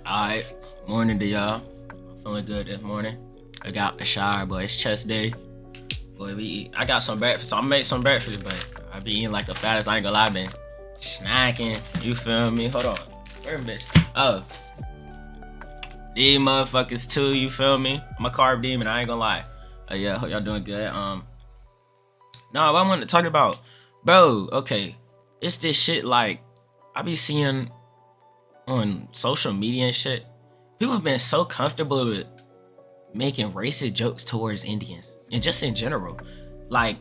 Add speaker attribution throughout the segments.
Speaker 1: Alright, morning to y'all. I'm feeling good this morning. I got the shower, boy. It's chest day. Boy, I got some breakfast. So I'm gonna make some breakfast, but I be eating like a fat ass. I ain't gonna lie, been snacking. You feel me? Hold on. Where bitch? Oh, these motherfuckers too. You feel me? I'm a carb demon. I ain't gonna lie. Yeah, hope y'all doing good. No, what I wanted to talk about, bro. Okay, it's this shit like I be seeing on social media and shit. People have been so comfortable with making racist jokes towards Indians and just in general. Like,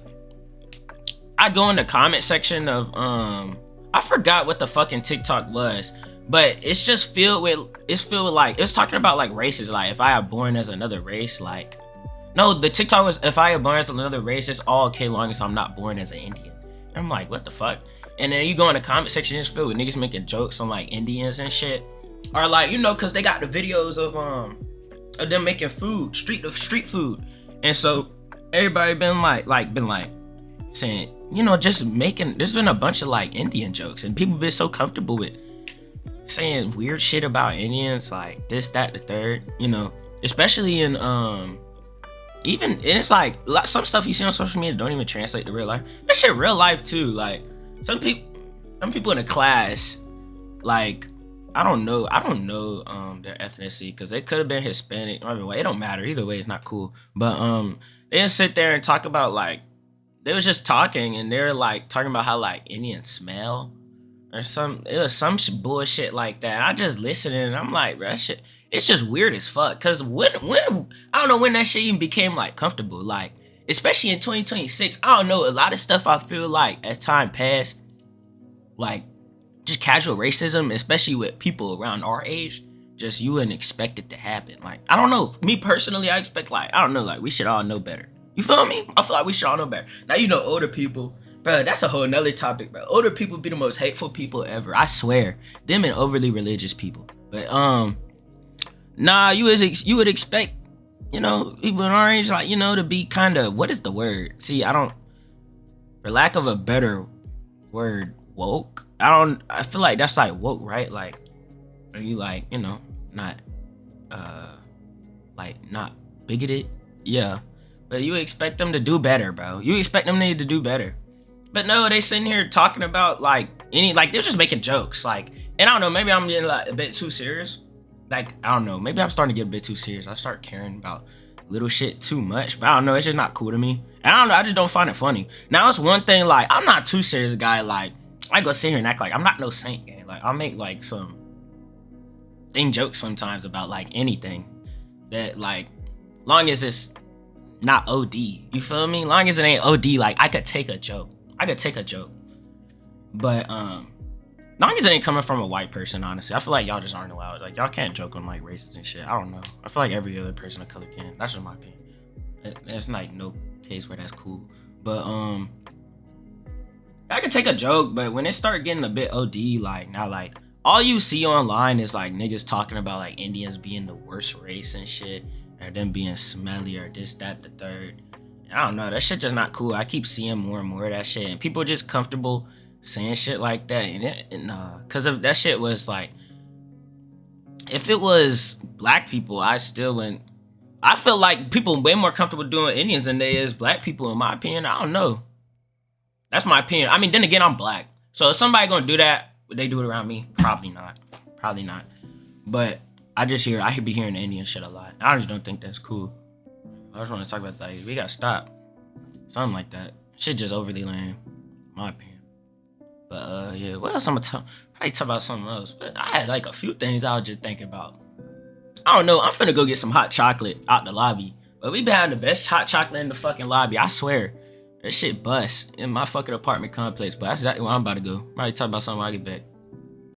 Speaker 1: I go in the comment section of I forgot what the fucking TikTok was, but it's just filled with like it's talking about like races. Like if I are born as another race, like no, the TikTok was if I am born as another race, it's all okay long as I'm not born as an Indian. And I'm like, what the fuck? And then you go in the comment section, it's filled with niggas making jokes on like Indians and shit. Or like, you know, cause they got the videos of them making food, street food. And so everybody been like saying, you know, just making, there's been a bunch of like Indian jokes and people been so comfortable with saying weird shit about Indians, like this, that, the third, you know, especially in even, and it's like some stuff you see on social media don't even translate to real life. That shit real life too. Like some people in the class, like I don't know their ethnicity because they could have been Hispanic. I mean, it don't matter either way. It's not cool. But they didn't sit there and talk about like they was just talking and they're like talking about how like Indians smell or it was some bullshit like that. I just listened and I'm like, bro, that shit. It's just weird as fuck. Cause when I don't know when that shit even became like comfortable. Like especially in 2026, I don't know, a lot of stuff I feel like as time passed, like just casual racism, especially with people around our age, just you wouldn't expect it to happen. Like I don't know, me personally, I expect like I don't know, like we should all know better. You feel me? I feel like we should all know better. Now you know older people, bro. That's a whole nother topic, bro. Older people be the most hateful people ever. I swear, them and overly religious people. But nah, you would expect, you know, people in our age, like, you know, to be kind of, what is the word? See, for lack of a better word, woke. I feel like that's like woke, right? Like, are you like, you know, not, like not bigoted? Yeah. But you expect them to do better, bro. You expect them to do better. But no, they sitting here talking about like they're just making jokes. Like, and I don't know, maybe I'm getting like a bit too serious. Like, I don't know, maybe I'm starting to get a bit too serious. I start caring about little shit too much, but I don't know, it's just not cool to me. And I don't know, I just don't find it funny. Now, it's one thing, like, I'm not too serious guy, like, I go sit here and act like I'm not no saint, gang. Like, I'll make, like, some thing jokes sometimes about, like, anything that, like, long as it's not OD, you feel me? Long as it ain't OD, like, I could take a joke. But, long as it ain't coming from a white person, honestly. I feel like y'all just aren't allowed. Like, y'all can't joke on, like, races and shit. I don't know. I feel like every other person of color can. That's just my opinion. There's, like, no case where that's cool. But, I could take a joke, but when it start getting a bit OD, like, now, like, all you see online is, like, niggas talking about, like, Indians being the worst race and shit, or them being smelly, or this, that, the third. And I don't know. That shit just not cool. I keep seeing more and more of that shit, and people just comfortable saying shit like that, and cause of that shit was like, if it was black people, I still wouldn't. I feel like people way more comfortable doing Indians than they is black people, in my opinion. I don't know. That's my opinion. I mean, then again, I'm black, so if somebody gonna do that, would they do it around me? Probably not. But I be hearing the Indian shit a lot. I just don't think that's cool. I just want to talk about that. We gotta stop. Something like that. Shit just overly lame, in my opinion. But yeah, what else I'm gonna probably talk about something else. But I had like a few things I was just thinking about. I don't know, I'm finna go get some hot chocolate out the lobby. But we been having the best hot chocolate in the fucking lobby, I swear. That shit bust in my fucking apartment complex. But that's exactly where I'm about to go. Probably talk about something when I get back.